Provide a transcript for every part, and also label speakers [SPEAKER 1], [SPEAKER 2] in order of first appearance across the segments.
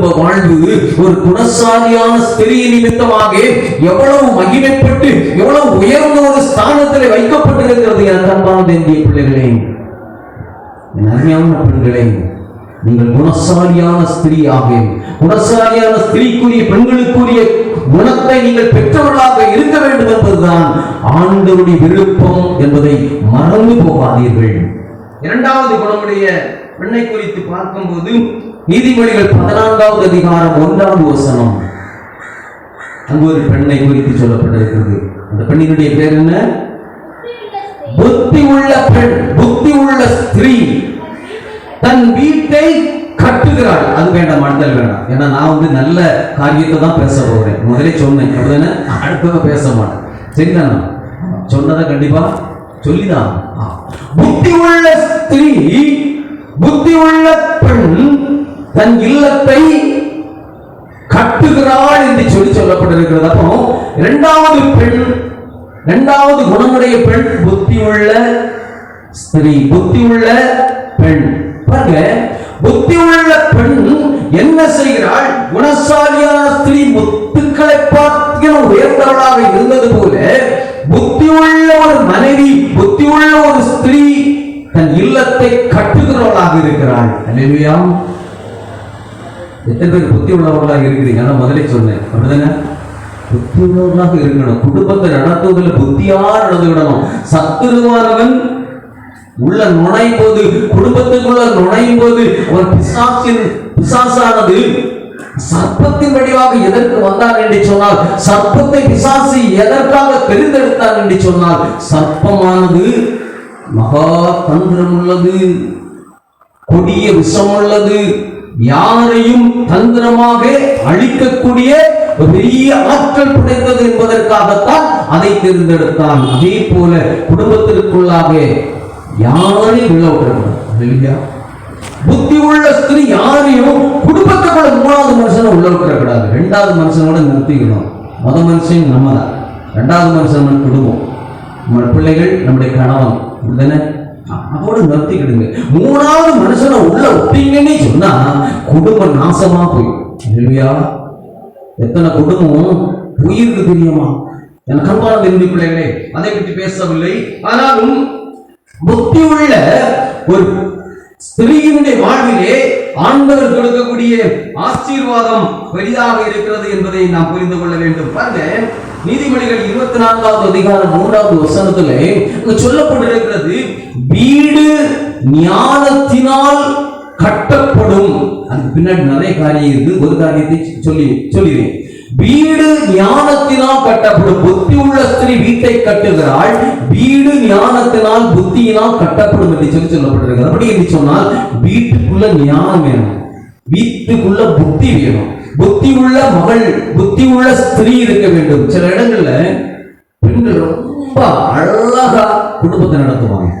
[SPEAKER 1] குடும்ப வாழ்வு ஒரு குணசாலியான ஸ்திரீ நிமித்தமாக எவ்வளவு மகிமைப்பட்டு எவ்வளவு உயர்ந்த ஒரு ஸ்தானத்தில் வைக்கப்பட்டிருக்கிறது. என் அன்பான தேவனுடைய பிள்ளைகளே, என் அருமையான பெண்களே, நீங்கள் குணசாலியான ஸ்திரீயாக, குணசாலியான ஸ்திரீக்குரிய பெண்களுக்குரிய குணத்தை நீங்கள் பெற்றவர்களாக இருக்க வேண்டும் என்பதுதான் ஆண்டவருடைய விருப்பம் என்பதை மறந்து போகாதீர்கள். இரண்டாவது குணமுடைய பெண்ணை குறித்து பார்க்கும்போது நீதிமொழிகள் 14வது அதிகாரம் 1வது வசனம், அங்கு ஒரு பெண்ணை குறித்து சொல்லப்பட்டிருக்கிறது. அந்த பெண்ணினுடைய பேர் என்ன? புத்தி உள்ள பெண், புத்தி உள்ள ஸ்திரீ தன் வீட்டை கட்டுகிறாள். அது வேண்டாம், மண்டல் வேண்டாம். ஏன்னா நான் நல்ல காரியத்தை தான் பேச போறேன். முதலே சொன்னேன், அப்படிதானே? அடுத்தவங்க பேச மாட்டேன். சரிதானா? சொன்னதை கண்டிப்பா சொல்லிதான். புத்தி உள்ள ஸ்திரீ, புத்தி உள்ள பெண் தன் இல்லத்தை கட்டுகிறாள் என்று சொல்லப்பட்டிருக்கிறது. அப்போ இரண்டாவது பெண், இரண்டாவது குணமுடைய பெண் புத்தி உள்ள ஸ்திரீ, புத்தி உள்ள பெண். பாருங்க, புத்தி உள்ள பெண் என்ன செய்கிறாள்? குணசாலியான ஸ்திரீ முத்துக்களை பார்த்து உயர்ந்தவளாக இருந்தது போல புத்தி உள்ள ஒரு மனைவி, புத்தி உள்ள ஒரு ஸ்திரீ தன் இல்லத்தை கட்டுகிறவளாக இருக்கிறாள். அல்லேலூயா. எத்தனை பேர் புத்தி உள்ளவர்களாக இருக்கிறீங்க? நான் முதலே சொன்னேன், அப்படிதானே? புத்தி உள்ளவர்களாக இருக்கணும். குடும்பத்தை நடத்துவதில் புத்தியா நடந்துவிடணும். சத்துருவானவன் உள்ள நுழையும் போது, குடும்பத்துக்குள்ள நுழையும் போது, அவர் பிசாசானது சர்ப்பத்தின் வடிவாக எதற்கு வந்தான் என்று சொன்னால், சர்ப்பத்தை பிசாசு எதற்காக தெரிந்தெடுத்தான் என்று சொன்னால், சர்ப்பமானது மகா தந்திரம் உள்ளது, கொடிய விஷம் உள்ளது, யாரையும் தந்திரமாக அழிக்கக்கூடிய பெரிய ஆற்றல் படைத்தது என்பதற்காகத்தான் அதை தேர்ந்தெடுத்தான். அதே போல குடும்பத்திற்குள்ளாக யாரையும் உள்ள விட்டுறக்கூடாது. புத்தி உள்ள ஸ்திரீ யாரையும் குடும்பத்துக்குள்ள மூணாவது மனுஷனை உள்ள விட்டுறக்கூடாது. ரெண்டாவது மனுஷனோட நிறுத்திக்கணும். முத மனுஷன் நம்ம தான், ரெண்டாவது மனுஷன் நம்ம குடும்பம், நம்ம பிள்ளைகள், நம்முடைய கணவன், அப்படிதானே? அதோட நிறுத்திக்கிடுங்க. மூணாவது மனுஷனை உள்ள விட்டீங்கன்னு சொன்னா குடும்பம் நாசமா போயிடும். இல்லையா? எத்தனை குடும்பம் உயிருக்கு தெரியுமா? எனக்கு அன்பான தேவனுடைய பிள்ளைகளே, அதை பற்றி பேசவில்லை. ஆனாலும் புத்தி உள்ள ஒரு ஸ்திரீயினுடைய வாழ்விலே ஆண்டவர் கொடுக்கக்கூடிய ஆசீர்வாதம் பெரிதாக இருக்கிறது என்பதை நாம் புரிந்து கொள்ள வேண்டும். பாருங்க, நீதிமொழிகள் 24வது அதிகாரம் 3வது வசனத்திலே சொல்லப்பட்டிருக்கிறது, வீடு ஞானத்தினால் கட்டப்படும். அதுக்கு பின்னாடி நிறைய காரியம் இருக்கு. ஒரு காரியத்தை சொல்லிடுறேன். வீடு ஞானத்தினால் கட்டப்படும். புத்தி உள்ள ஸ்திரீ வீட்டை கட்டுகிறாள். வீடு ஞானத்தினால் புத்தியினால் கட்டப்படும் என்று சொல்லப்பட்டிருக்கிறது. அப்படி என்று சொன்னால் வீட்டுக்குள்ள ஞானம் வேணும், வீட்டுக்குள்ள புத்தி வேணும், புத்தி உள்ள மகள், புத்தி உள்ள ஸ்திரீ இருக்க வேண்டும். சில இடங்கள்ல பெண்கள் ரொம்ப அழகா குடும்பத்தை நடத்துவாங்க.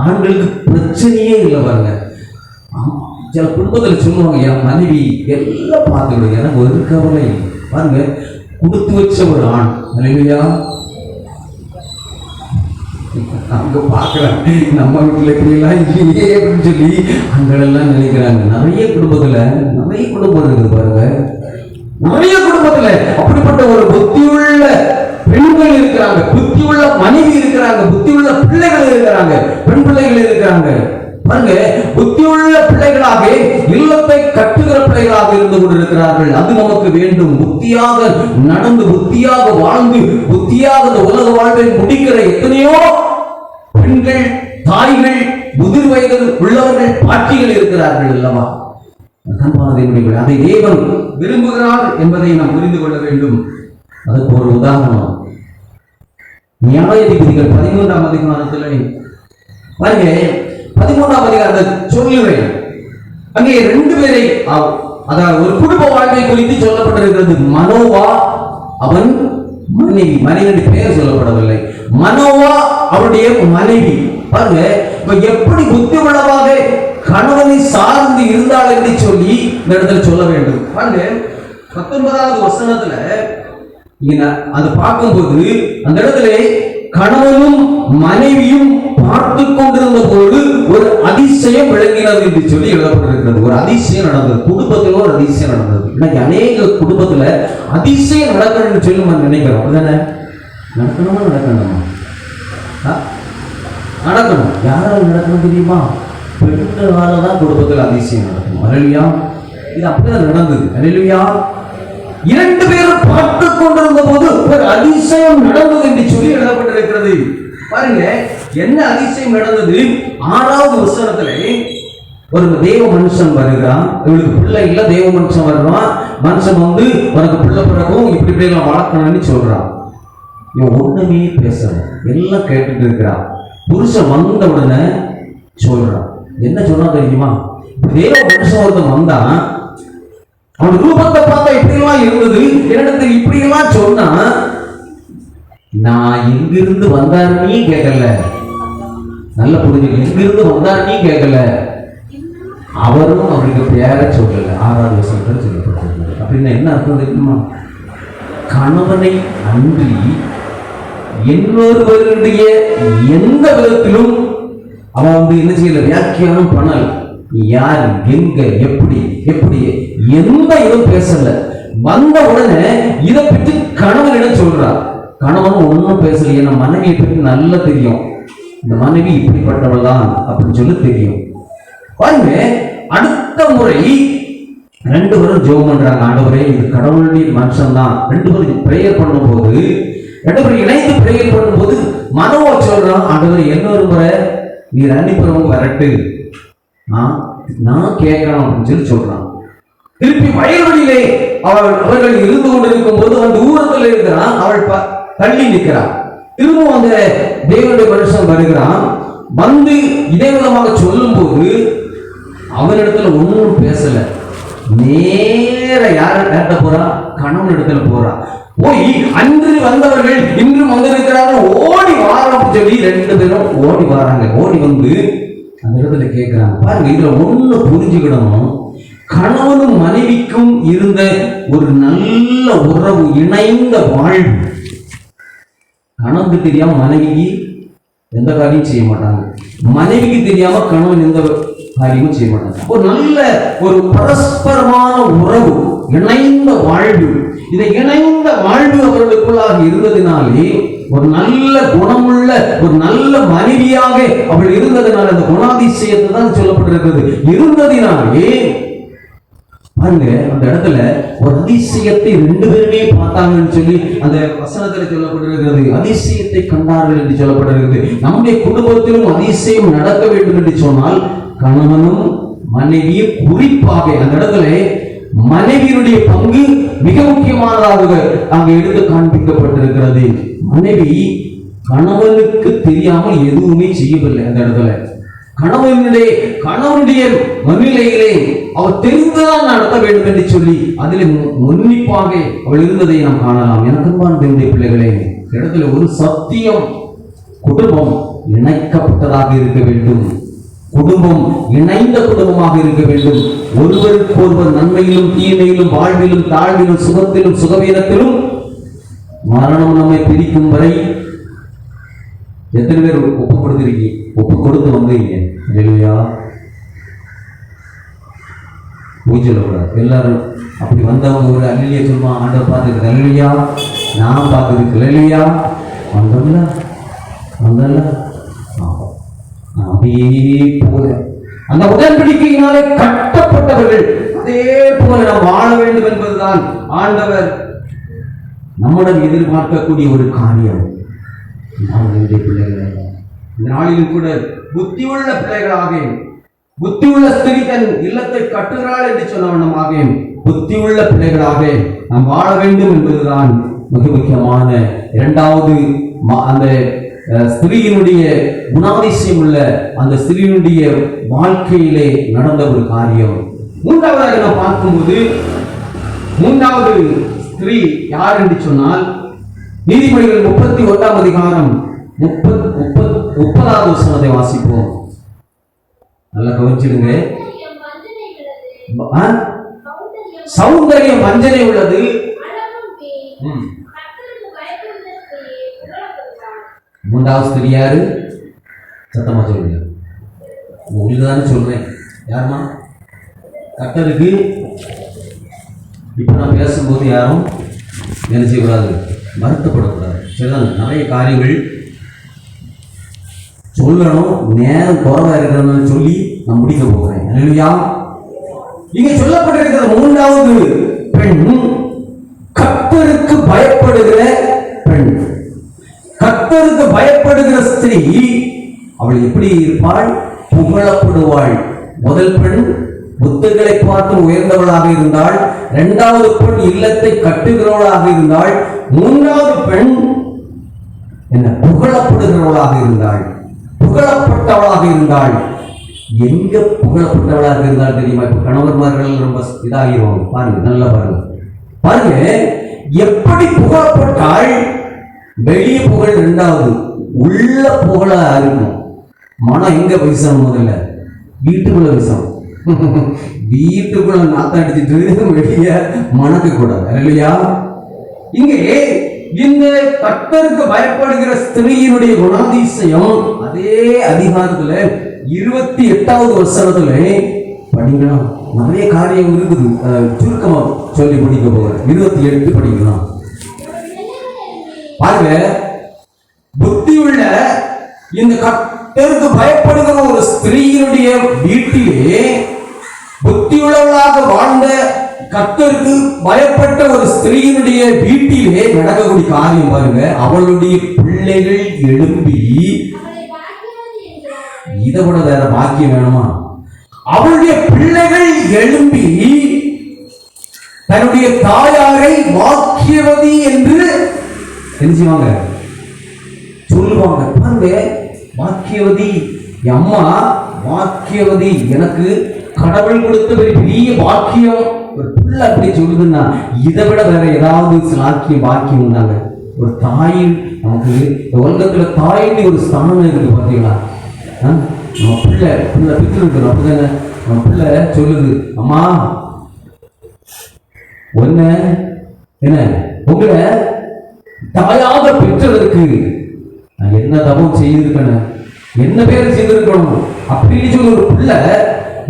[SPEAKER 1] ஆண்களுக்கு பிரச்சனையே இல்லை. பாருங்க, சில குடும்பத்தில் சொல்லுவாங்க, என் மனைவி எல்லாம் பார்த்துக்கிடுங்க, எனக்கு ஒரு கவலை. பாருங்க, கொடுத்து வச்ச ஒரு ஆண். இல்லையா? அங்க பாக்குறேன், நம்ம வீட்டுல இப்படி எல்லாம் இல்லையே அப்படின்னு சொல்லி அங்கெல்லாம் நினைக்கிறாங்க. நிறைய குடும்பத்துல நிறைய குடும்பம் இருக்குது. பாருங்க, நிறைய குடும்பத்துல அப்படிப்பட்ட ஒரு புத்தியுள்ள பெண்கள் இருக்கிறாங்க, புத்தியுள்ள மனைவி இருக்கிறாங்க, புத்தியுள்ள பிள்ளைகள் இருக்கிறாங்க, பெண் பிள்ளைகள் இருக்கிறாங்க. பாருங்க, புத்தியுள்ள பிள்ளைகளாக இல்லத்தை கட்டுகிற பிள்ளைகளாக இருந்து கொண்டிருக்கிறார்கள். அது நமக்கு வேண்டும். புத்தியாக நடந்து, புத்தியாக வாழ்ந்து, புத்தியாக இந்த உலக வாழ்வை முடிக்கிற எத்தனையோ பெண்கள், தாய்கள், முதிர் வயதில் உள்ளவர்கள், பாட்டிகள் இருக்கிறார்கள் அல்லவா? அதை தேவன் விரும்புகிறார் என்பதை நாம் புரிந்து கொள்ள வேண்டும். அதுக்கு ஒரு உதாரணம் நியாயாதிபதிகள் 13ஆம் அதிகாரத்தில் பாருங்க, 13ஆம் அதிகாரத்தை சொல்லுவேன். அங்கே 2 பேரை, அதாவது ஒரு குடும்ப வாழ்க்கை குறித்து சொல்லப்பட்டிருக்கிறது. மனோவா, அவன் மனைவி, மனைவி பெயர் சொல்லப்படவில்லை. மனோவா அவருடைய மனைவி. பாருங்க, எப்படி புத்தி உள்ளவாக கணவனை சார்ந்து இருந்தாள் என்று சொல்லி இந்த இடத்துல சொல்ல வேண்டும். பாருங்க, 19வது வசனத்துல அதை பார்க்கும்போது அந்த இடத்துல கணவனும் மனைவியும் பார்த்து கொண்டிருந்த போது ஒரு அதிசயம் விளங்கினது என்று சொல்லி எழுதப்பட்டிருக்கிறது. ஒரு அதிசயம் நடந்தது, குடும்பத்தில் ஒரு அதிசயம் நடந்தது. இன்னைக்கு அநேக குடும்பத்துல அதிசயம் நடக்கணும்னு சொல்லி நம்ம நினைக்கிறோம். அப்படிதானே? நடக்கணுமா நடக்கணுமா? நடக்கணும். யாரால் நடக்கணும் தெரியுமா? பெண்களால தான் குடும்பத்தில் அதிசயம் நடக்கணும். அல்லேலூயா. இது அப்படிதான் நடந்தது. அல்லேலூயா. 2 பேரும் பார்த்து கொண்டிருந்த போது ஒரு அதிசயம் நடந்தது என்று சொல்லி எழுதப்பட்டிருக்கிறது. பாருங்க, என்ன அதிசயம் நடந்தது? 6வது வசனத்திலே ஒரு தேவ மனுஷன் வருகிறான். இவளுக்கு பிள்ளை இல்ல, தேவ மனுஷன் வருவான். மனுஷன் வந்து உனக்கு பிள்ளை பிறக்கும், இப்படி எல்லாம் வளர்க்கணும்னு சொல்றான். இவன் ஒண்ணுமே பேசல, எல்லாம் கேட்டுட்டு இருக்கிறான். புருஷன் வந்த உடனே சொல்றான். என்ன சொன்னா தெரியுமா? தேவ மனுஷன் ஒருத்தன் வந்தான், அவன் ரூபத்தை பார்த்தா இப்படி எல்லாம் இருந்தது, என்னிடத்தில் இப்படி எல்லாம் சொன்னா, நான் எங்கிருந்து வந்தாருன்னு கேட்கல. நல்ல புரிஞ்சு, எங்கிருந்து வந்தாருன்னு கேட்கல. அவரும் அவருக்கு பேர சொல்லல. 6வது வசனத்தில் சொல்லப்பட்டிருக்கிறது. அப்படின்னா என்ன அர்த்தம் தெரியுமா? கணவனை அன்றி இன்னொருவருடைய எந்த விதத்திலும் அவன் வந்து என்ன செய்யல, வியாக்கியானம் பண்ணல. யார், எங்க, எப்படி எப்படி எந்த இதுவும் பேசல. வந்த உடனே இதை பற்றி கணவனிடம் சொல்றார். கணவன் ஒன்றும் பேசல. ஏன்னா மனைவியை பற்றி நல்லா தெரியும். இந்த மனைவி இப்படிப்பட்டவள் தான் அப்படின்னு சொல்லி தெரியும். பாருங்க, அடுத்த முறை 2 பேரும் ஜெபம் பண்றாங்க. ஆண்டவரே, இது கடவுளுடைய மனுஷன் தான். 2 பேரும் பிரேயர் பண்ணும்போது, 2 பேரும் இணைந்து பிரேயர் பண்ணும்போது மனோவா சொல்றான், ஆண்டவரே இன்னொரு முறை நீர் அனுப்பிறவங்க வரட்டு, நான் கேட்கணும் அப்படின்னு சொல்லி சொல்றான். திருப்பி வயல்வெளியிலே அவர்கள் இருந்து கொண்டிருக்கும் போது அந்த தூரத்தில் இருக்கிறான். அவள் தள்ளி நிற்கிறான். திரும்பவும் அந்த தேவனுடைய மனுஷன் வருகிறான். வந்து இதே விதமாக சொல்லும் போது அவனிடத்துல ஒன்றும் பேசல. நேர யார்கிட்ட போறா? கணவன் இடத்துல போறா. போய் அன்று வந்தவர்கள் இன்றும் வந்திருக்கிறார்கள், ஓடி வாரம் சொல்லி 2 பேரும் ஓடி வராங்க. ஓடி வந்து அந்த இடத்துல கேட்கிறாங்க. பாருங்க, இதுல ஒண்ணு புரிஞ்சுக்கிடணும். கணவனும் மனைவிக்கும் இருந்த ஒரு நல்ல உறவு, இணைந்த வாழ்வு. கணவனுக்கு தெரியாம மனைவிக்கு எந்த காரியம் செய்ய மாட்டாங்க, மனைவிக்கு தெரியாம கணவன் எந்த காரியமும் செய்ய மாட்டாங்க. ஒரு நல்ல ஒரு பரஸ்பரமான உறவு, இணைந்த வாழ்வு. இதை இணைந்த வாழ்வு அவர்களுக்குள்ளாக இருந்ததினாலே ஒரு நல்ல குணமுள்ள ஒரு நல்ல மனைவியாக அவள் இருந்ததினால, அந்த குணாதிசயத்தை தான் சொல்லப்பட்டிருக்கிறது. இருந்ததினாலே பாருங்க, அந்த இடத்துல ஒரு அதிசயத்தை 2 பேருமே பார்த்தாங்கன்னு சொல்லி அந்த வசனத்துல சொல்லப்பட்டிருக்கிறது. அதிசயத்தை கண்டார்கள் என்று சொல்லப்பட்டிருக்கிறது. நம்முடைய குடும்பத்திலும் அதிசயம் நடக்க வேண்டும் என்று சொன்னால் கணவனும் மனைவியும், குறிப்பாக அந்த இடத்துல மனைவியினுடைய பங்கு மிக முக்கியமானதாக அங்கு எடுத்து காண்பிக்கப்பட்டிருக்கிறது. மனைவி கணவனுக்கு தெரியாமல் எதுவுமே செய்யவில்லை. அந்த இடத்துல கணவனுடைய முன்னிலையிலே அவர் தெரிந்துதான் நடத்த வேண்டும் என்று சொல்லி அதில் முன்னிப்பாக அவள் இருந்ததை நாம் காணலாம். எனக்குமான தேவனுடைய பிள்ளைகளே, இடத்துல ஒரு சத்தியம், குடும்பம் இணைக்கப்பட்டதாக இருக்க வேண்டும். குடும்பம் இணைந்த குடும்பமாக இருக்க வேண்டும். ஒருவருக்கு ஒருவர் நன்மையிலும் தீமையிலும், வாழ்விலும் தாழ்விலும், சுகத்திலும் சுகவீனத்திலும் மரணம் நம்மை பிரிக்கும் வரை எத்தனை பேர் ஒப்பு கொடுத்திருக்கீங்க? ஒப்பு கொடுத்து வந்தீங்க. இல்லையா? சொல்லக்கூடாது. எல்லாரும் அப்படி வந்தவங்க ஒரு அல்லையா சொல்லுமா, ஆண்டவர் பார்த்துருக்கு. அல்லையா, நான் பார்த்துருக்கு. இல்லையா, வந்தோம்ல அதே போல அந்த உடன்படிக்கையினாலே கட்டப்பட்டவர்கள் அதே போல நாம் வாழ வேண்டும் என்பதுதான் ஆண்டவர் நம்மிடம் எதிர்பார்க்கக்கூடிய ஒரு காரியம். பிள்ளைகள் இந்த நாளிலும் கூட புத்தியுள்ள பிள்ளைகளாக, புத்தியுள்ள ஸ்திரீ தன் இல்லத்தை கட்டுகிறாள் என்று சொன்னவண்ணமாக புத்தியுள்ள பிள்ளைகளாக நாம் வாழ வேண்டும் என்பதுதான் மிக முக்கியமான 2வது. அந்த ஸ்திரீயினுடைய குணாதிசயம் உள்ள அந்த ஸ்திரீயினுடைய வாழ்க்கையிலே நடந்த ஒரு காரியம். 3வதாக நாம் பார்க்கும்போது 3வது ஸ்திரீ யார் என்று சொன்னால், நீதிமொழிகள் 31ஆம் அதிகாரம் 30வது வசனத்தை வாசிப்போம். நல்லா கவனிச்சிடுங்க. சௌந்தரியம் வஞ்சனை உள்ளது. 3வது ஸ்திரீ யாரு? சத்தமா சொல்லுங்க. உங்களுக்கு தானே சொல்றேன். யாருமா? கர்த்தருக்கு இப்போ நான் பேசும்போது யாரும் என்ன செய்யக்கூடாது, வருத்தப்படக்கூடாது. சரிதான், நிறைய காரியங்கள் சொல்லணும், நேரம் குறைவா இருக்கிறதுன்னு சொல்லி நான் முடிக்க போகிறேன். இல்லையா, இங்க சொல்லப்பட்டிருக்கிற மூன்றாவது பெண் கர்த்தருக்கு பயப்படுகிற பெண். கர்த்தருக்கு பயப்படுகிற ஸ்திரீ அவள் எப்படி இருப்பாள்? புகழப்படுவாள். முதல் பெண் புத்தர்களை பார்த்து உயர்ந்தவளாக இருந்தாள். இரண்டாவது பெண் இல்லத்தை கட்டுகிறவளாக இருந்தாள். மூன்றாவது பெண் என்ன? புகழப்படுகிறவளாக இருந்தாள், புகழப்பட்டவளாக இருந்தாள். எங்க புகழப்பட்டவளாக இருந்தால் தெரியுமா? இப்ப கணவன்மார்கள் ரொம்ப இதாகிடுவாங்க. பாருங்க, நல்லா பாருங்க, பாருங்க எப்படி புகழப்பட்டாள். வெளிய புகழ் ரெண்டாவது, உள்ள புகழ இருக்கும். மனம் எங்க வீசணும்? முதல்ல வீட்டுக்குள்ள வீசணும். வீட்டுக்குள்ள நாத்தம் அடிச்சுட்டு வெளிய மணக்க கூடாது. இல்லையா, இங்கே இந்த கர்த்தருக்கு பயப்படுகிற ஸ்திரீயினுடைய குணாதிசயம் அதே அதிகாரத்துல 28வது வசனத்துல படிக்கலாம். நிறைய காரியம் இருக்குது, சுருக்கமா சொல்லி படிக்க போகிறேன். 28 படிக்கலாம். பாருங்க, புத்தியுள்ள இந்த கர்த்தருக்கு பயப்படுகிற ஒரு ஸ்திரீயினுடைய வீட்டிலே, புத்தியுள்ளவளாக வாழ்ந்த கர்த்தருக்கு பயப்பட்ட ஒரு ஸ்திரீயினுடைய வீட்டிலே நடக்கக்கூடிய காரியம் பாருங்க. அவளுடைய பிள்ளைகள் எழும்பி, இதை விட வேற பாக்கியம் வேணுமா? அவளுடைய பிள்ளைகள் எழும்பி தன்னுடைய தாயாரை வாக்கியவதி என்று தெரிஞ்சுவாங்க, சொல்லுவாங்க. பாருங்க, வாக்கியவதி, அம்மா வாக்கியவதி, எனக்கு கடவுள் கொடுத்த பெரிய பாக்கியம். ஒரு பிள்ளை அப்படி சொல்லுதுன்னா இதை விட வேற ஏதாவது சாக்கியம் பாக்கியம் உண்டாங்க? ஒரு தாயின் நமக்கு உலகத்துல தாயின்னு ஒரு ஸ்தானம் இருக்கு. பார்த்தீங்களா, நம்ம பிள்ளை பிள்ளை பித்து இருக்கிறோம். அப்படிதானே நம்ம பிள்ளை சொல்லுது, அம்மா ஒண்ணு என்ன, உங்களை தாயாக பெற்றதற்கு நான் என்ன தபம் செய்திருக்கணும், என்ன பேர் செய்திருக்கணும் அப்படின்னு சொல்லி ஒரு பிள்ளை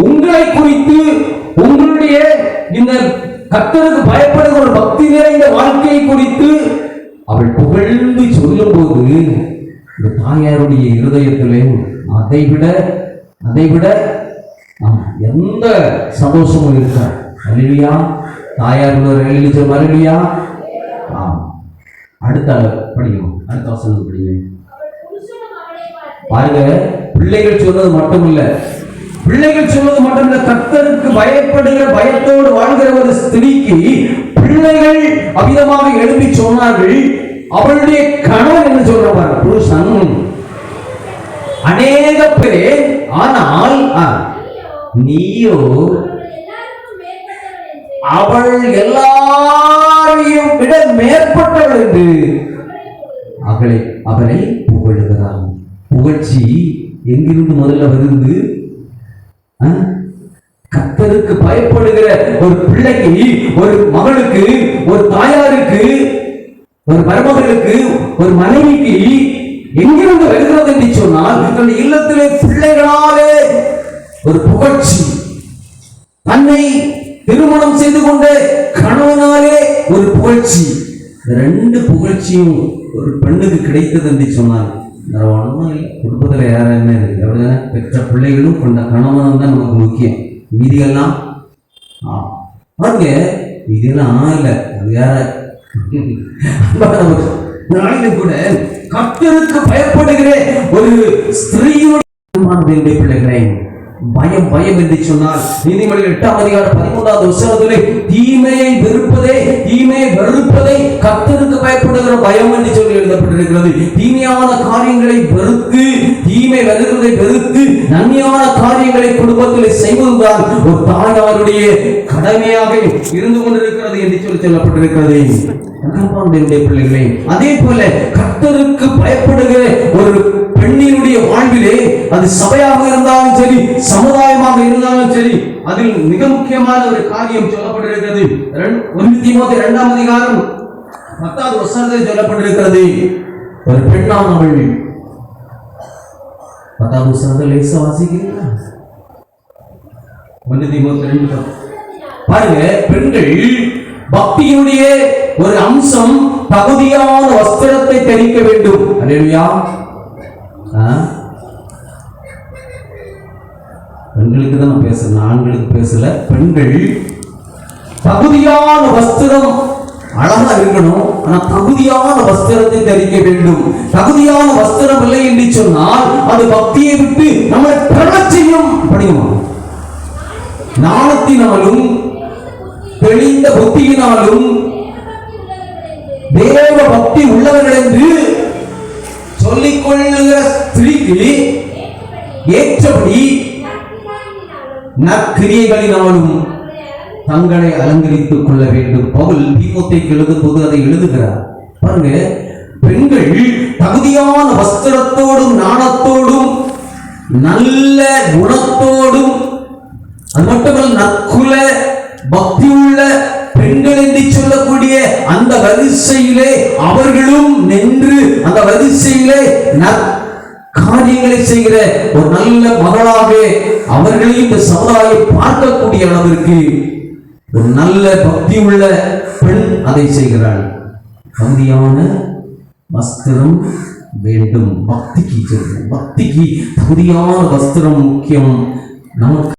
[SPEAKER 1] உங்களை குறித்து, உங்களுடைய இந்த கர்த்தருக்கு பயப்படுகிற ஒரு பக்தி நிறைந்த வாழ்க்கையை குறித்து அவள் புகழ்ந்து சொல்லும் போது இந்த தாயாருடைய இருதயத்திலே அதை விட எந்த சந்தோஷமும் இருக்க. அல்லேலூயா, தாயார் அல்லேலூயா. அடுத்த படிக்கணும், அடுத்த வசனம் படிங்க. பாருங்க, பிள்ளைகள் சொல்றது மட்டும் இல்ல, கர்த்தருக்கு பயப்படுகிற பயத்தோடு வாழ்கிற ஒரு ஸ்திரீக்கு பிள்ளைகள் அவிதமாக எழுப்பி சொன்னார்கள். அவளுடைய கணவன் என்ன சொல்றாங்க? புருஷன் அநேக பேர், ஆனால் நீயோ அவள் எல்லாரையும் விட மேற்பட்டவள் என்று அவளை புகழுகிறாள். புகழ்ச்சி எங்கிருந்து முதல்ல வருது? கர்த்தருக்கு பயப்படுகிற ஒரு பிள்ளைக்கு, ஒரு மகளுக்கு, ஒரு தாயாருக்கு, ஒரு மருமகளுக்கு, ஒரு மனைவிக்கு எங்கிருந்து வருகிறது என்று சொன்னால், தன்னுடைய இல்லத்திலே பிள்ளைகளாலே ஒரு புகழ்ச்சி, தன்னை திருமணம் செய்து கொண்ட கணவனாலே ஒரு புகழ்ச்சி. ரெண்டு புகழ்ச்சியும் ஒரு பெண்ணுக்கு கிடைத்தது என்று சொன்னார். ஒன்றும் இல்லை, குடும்பத்தில் யாரும் என்ன இருக்கு? அப்படின்னா பெற்ற பிள்ளைகளும் கொண்ட கணவனும் தான் நமக்கு முக்கியம். மீதியெல்லாம் பாருங்க, மீதியெல்லாம் இல்லை, அது யார நாளிலும் கூட கர்த்தருக்கு பயப்படுகிற ஒரு ஸ்திரீயுடைய பிள்ளைகளை பயம் என்று சொன்னால், நீதிமொழிகள் 8ஆம் அதிகாரம் 13வது வசனத்திலே தீமையை வெறுப்பதை கர்த்தருக்கு பயப்படுகிற பயம் என்று சொல்லி எழுதப்பட்டிருக்கிறது. தீமையான காரியங்களை வெறுத்து, தீமை வருகிறதை வெறுத்து நன்மையான காரியங்களை குடும்பத்தில் செய்வதுதான் ஒரு தாயாருடைய கடமையாக இருந்து கொண்டிருக்கிறது என்று சொல்லி சொல்லப்பட்டிருக்கிறது. பிள்ளைகளே, அதே போல கர்த்தருக்கு பயப்படுகிற ஒரு பெண்ணினுடைய வாழ்விலே, அது சபையாக இருந்தாலும் சரி, சமுதாயமாக இருந்தாலும் சரி, அதில் மிக முக்கியமான ஒரு காரியம் சொல்லப்பட்டிருக்கிறது. 1 தீமோத்தேயு 2ஆம் அதிகாரம் 10வது வசனத்தில் சொல்லப்பட்டிருக்கிறது. ஒரு பெண்ணானவள், 10வது வசனத்தில் லேசா வாசிக்கிறீங்களா? 1 தீமோத்தேயு 2. பாருங்க, பெண்கள் பக்தியினுடைய ஒரு அம்சம் தகுதியான வஸ்திரத்தை தரிக்க வேண்டும். அல்லேலூயா. பெண்களுக்கு தான் நான் பேசுறேன், ஆண்களுக்கு பேசல. பெண்கள் தகுதியான வஸ்திரம் அழகா இருக்கணும், ஆனா தகுதியான வஸ்திரத்தை தரிக்க வேண்டும். தகுதியான வஸ்திரம் இல்லை என்று சொன்னால் அது பக்தியை விட்டு நம்மை பெறச் செய்யும். படிக்குமா? நாணத்தினாலும் தெளிந்த புத்தியினாலும் தேவ பக்தி உள்ளவர்கள் என்று சொல்லிக் கொள்ளுகிற ஸ்திரீக்கு ஏற்றபடி நற்கிரியைகளினாலும் தங்களை அலங்கரித்துக் கொள்ள வேண்டும். பவுல் தீமோத்தேயுக்கு எழுதும்போது அதை எழுதுகிறார். பாருங்க, பெண்கள் தகுதியான வஸ்திரத்தோடும் நாணத்தோடும் நல்ல குணத்தோடும், அது மட்டுமல்ல நற்குல பக்தியுள்ள பெண்கள் என்று சொல்லக்கூடிய அந்த வரிசையிலே அவர்களும் நின்று அந்த வரிசையிலே காரியங்களை செய்கிற ஒரு நல்ல மகளாக அவர்களையும் இந்த சமுதாயம் பார்க்கக்கூடிய அளவிற்கு ஒரு நல்ல பக்தி உள்ள பெண் அதை செய்கிறாள். தகுதியான வஸ்திரம் வேண்டும். பக்திக்கு தகுதியான வஸ்திரம் முக்கியம். நமக்கு